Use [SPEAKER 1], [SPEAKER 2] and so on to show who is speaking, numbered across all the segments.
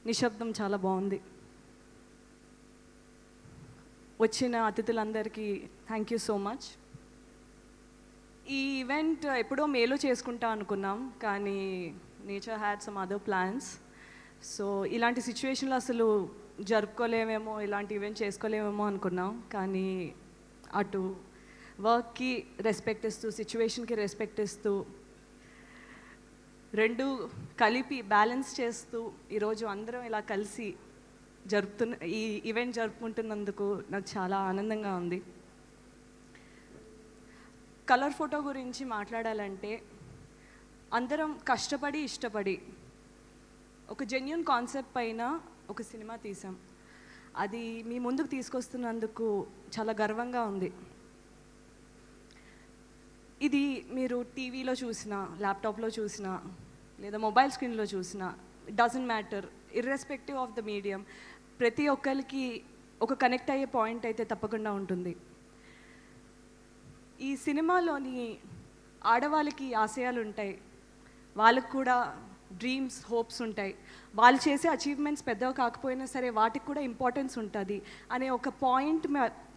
[SPEAKER 1] నిశ్శబ్దం చాలా బాగుంది. వచ్చిన అతిథులందరికీ థ్యాంక్ యూ సో మచ్. ఈ ఈవెంట్ ఎప్పుడో మేలో చేసుకుంటా అనుకున్నాం, కానీ nature had some other plans. So ఇలాంటి సిచ్యువేషన్లో అసలు జరుపుకోలేమేమో, ఇలాంటి ఈవెంట్ చేసుకోలేమేమో అనుకున్నాం. కానీ అటు వర్క్కి రెస్పెక్ట్ ఇస్తూ, సిచ్యువేషన్కి రెస్పెక్ట్ ఇస్తూ, రెండు కలిపి బ్యాలెన్స్ చేస్తూ ఈరోజు అందరం ఇలా కలిసి ఈ ఈవెంట్ జరుపుకుంటున్నందుకు నాకు చాలా ఆనందంగా ఉంది. కలర్ ఫోటో గురించి మాట్లాడాలంటే, అందరం కష్టపడి ఇష్టపడి ఒక జెన్యూన్ కాన్సెప్ట్ పైన ఒక సినిమా తీసాం. అది మీ ముందుకు తీసుకొస్తున్నందుకు చాలా గర్వంగా ఉంది. ఇది మీరు టీవీలో చూసినా, ల్యాప్టాప్లో చూసినా, లేదా మొబైల్ స్క్రీన్లో చూసినా, doesn't matter, irrespective of the medium, ప్రతి ఒక్కరికి ఒక కనెక్ట్ అయ్యే పాయింట్ అయితే తప్పకుండా ఉంటుంది. ఈ సినిమాలోని ఆడవాళ్ళకి ఆశయాలు ఉంటాయి, వాళ్ళకు కూడా డ్రీమ్స్, హోప్స్ ఉంటాయి. వాళ్ళు చేసే అచీవ్మెంట్స్ పెద్దవి కాకపోయినా సరే వాటికి కూడా ఇంపార్టెన్స్ ఉంటుంది అనే ఒక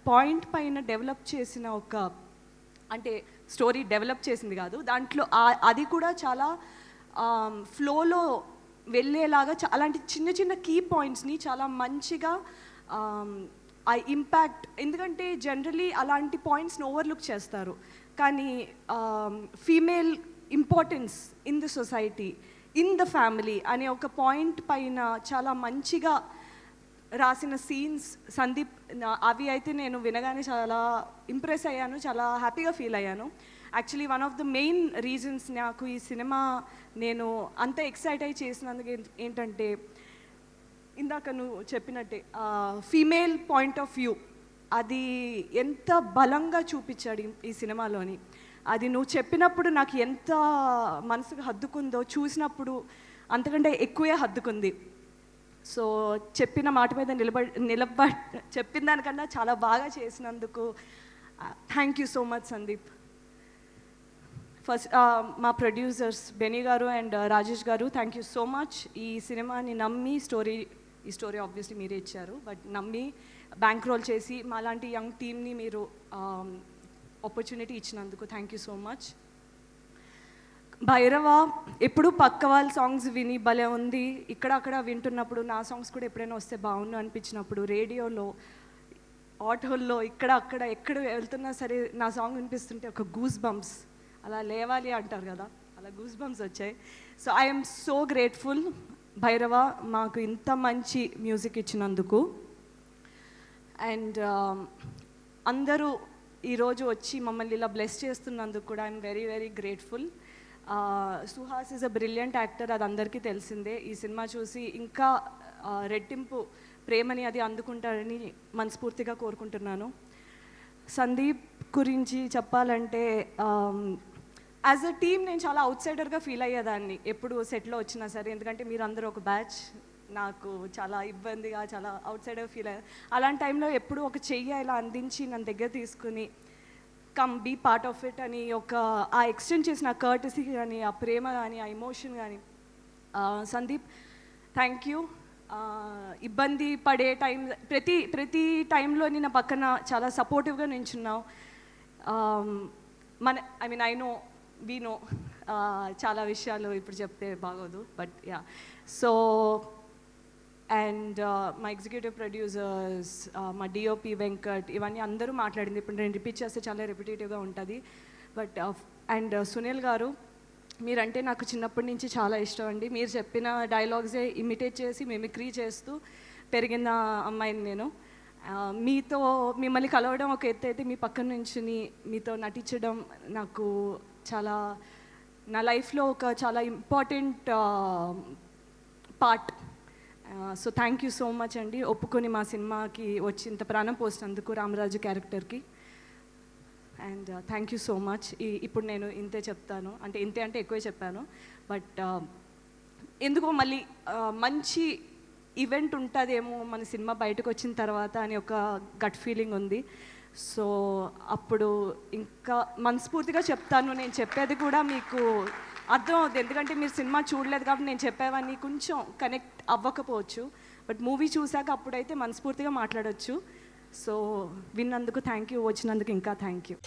[SPEAKER 1] పాయింట్ పైన డెవలప్ చేసిన ఒక, అంటే స్టోరీ డెవలప్ చేసింది కాదు, దాంట్లో అది కూడా చాలా ఫ్లోలో వెళ్ళేలాగా అలాంటి చిన్న చిన్న కీ పాయింట్స్ని చాలా మంచిగా ఆ ఇంపాక్ట్, ఎందుకంటే జనరలీ అలాంటి పాయింట్స్ని ఓవర్లుక్ చేస్తారు, కానీ female importance in the society, in the family అనే ఒక పాయింట్ పైన చాలా మంచిగా రాసిన సీన్స్ సందీప్, అవి అయితే నేను వినగానే చాలా ఇంప్రెస్ అయ్యాను, చాలా హ్యాపీగా ఫీల్ అయ్యాను. Actually one of the main reasons నాకు ఈ సినిమా నేను అంత ఎక్సైట్ అయ్యి చేసినందుకు ఏంటంటే, ఇందాక నువ్వు చెప్పినట్టే ఫీమేల్ పాయింట్ ఆఫ్ వ్యూ అది ఎంత బలంగా చూపించాడు ఈ సినిమాలోని. అది నువ్వు చెప్పినప్పుడు నాకు ఎంత మనసుకు హద్దుకుందో, చూసినప్పుడు అంతకంటే ఎక్కువే హద్దుకుంది. సో చెప్పిన మాట మీద చెప్పిన దానికన్నా చాలా బాగా చేసినందుకు thank you so much Sandeep. First మా ప్రొడ్యూసర్స్ బెనీ గారు అండ్ రాజేష్ గారు, థ్యాంక్ యూ సో మచ్. ఈ సినిమాని నమ్మి ఈ స్టోరీ ఆబ్వియస్లీ మీరే ఇచ్చారు, బట్ నమ్మి బ్యాంక్ రోల్ చేసి మాలాంటి యంగ్ టీమ్ని మీరు ఆపర్చునిటీ ఇచ్చినందుకు thank you so much. Bhairava ఎప్పుడు పక్క వాళ్ళ సాంగ్స్ విని భలే ఉంది, ఇక్కడ అక్కడ వింటున్నప్పుడు నా సాంగ్స్ కూడా ఎప్పుడైనా వస్తే బాగుండు అనిపించినప్పుడు, రేడియోలో, ఆటోల్లో, ఇక్కడ అక్కడ ఎక్కడ వెళ్తున్నా సరే నా సాంగ్ వినిపిస్తుంటే ఒక గూస్ బంప్స్, అలా లేవాలి అంటారు కదా, అలా గూస్ బంప్స్ వచ్చాయి. So I'm so grateful Bhairava మాకు ఇంత మంచి మ్యూజిక్ ఇచ్చినందుకు. అండ్ అందరూ ఈరోజు వచ్చి మమ్మల్ని ఇలా బ్లెస్ చేస్తున్నందుకు కూడా I'm very very grateful. Suhas is a brilliant actor, అది అందరికీ తెలిసిందే. ఈ సినిమా చూసి ఇంకా రెట్టింపు ప్రేమని అది అందుకుంటారని మనస్ఫూర్తిగా కోరుకుంటున్నాను. సందీప్ గురించి చెప్పాలంటే, యాజ్ అ టీమ్ నేను చాలా అవుట్సైడర్గా ఫీల్ అయ్యేదాన్ని ఎప్పుడు సెట్లో వచ్చినా సరే, ఎందుకంటే మీరందరూ ఒక బ్యాచ్, నాకు చాలా ఇబ్బందిగా, చాలా అవుట్సైడర్ ఫీల్ అయ్యా. అలాంటి టైంలో ఎప్పుడు ఒక చెయ్యి ఇలా అందించి నన్ను దగ్గర తీసుకుని come be part of it అని ఆ ఎక్స్టెండ్ చేసిన కర్టసీ కానీ, ఆ ప్రేమ కానీ, ఆ ఎమోషన్ కానీ, సందీప్ థ్యాంక్ యూ. ఇబ్బంది పడే టైం, ప్రతి టైంలో నా పక్కన చాలా సపోర్టివ్గా నించున్నావు. ఐ నో వీ నో చాలా విషయాలు ఇప్పుడు చెప్తే బాగోదు, బట్ యా. సో అండ్ మా ఎగ్జిక్యూటివ్ ప్రొడ్యూసర్స్, మా డిఓపి వెంకట్, ఇవన్నీ అందరూ మాట్లాడింది, ఇప్పుడు నేను రిపీట్ చేస్తే చాలా రిపిటేటివ్గా ఉంటుంది, బట్ అండ్ సునీల్ గారు, మీరంటే నాకు చిన్నప్పటి నుంచి చాలా ఇష్టం అండి. మీరు చెప్పిన డైలాగ్సే ఇమిటేట్ చేసి మిమిక్రీ చేస్తూ పెరిగిన అమ్మాయిని నేను. మిమ్మల్ని కలవడం ఒక ఎత్తు అయితే, మీ పక్కన నుంచి మీతో నటించడం నాకు చాలా, నా లైఫ్లో ఒక చాలా important part. So thank you so much అండి, ఒప్పుకొని మా సినిమాకి వచ్చి ఇంత ప్రాణం పోసినందుకు రామరాజు క్యారెక్టర్కి. And thank you so much. ఇప్పుడు నేను ఇంతే చెప్తాను, ఇంతే అంటే ఎక్కువే చెప్పాను, బట్ ఎందుకో మళ్ళీ మంచి ఈవెంట్ ఉంటుందేమో మన సినిమా బయటకు వచ్చిన తర్వాత అని ఒక గట్ ఫీలింగ్ ఉంది. సో అప్పుడు ఇంకా మనస్ఫూర్తిగా చెప్తాను, నేను చెప్పేది కూడా మీకు అర్థం అవుతుంది, ఎందుకంటే మీరు సినిమా చూడలేదు కాబట్టి నేను చెప్పేవన్నీ కొంచెం కనెక్ట్ అవ్వకపోవచ్చు, బట్ మూవీ చూశాక అప్పుడైతే మనస్ఫూర్తిగా మాట్లాడొచ్చు. సో విన్నందుకు థ్యాంక్ యూ, వచ్చినందుకు ఇంకా థ్యాంక్ యూ.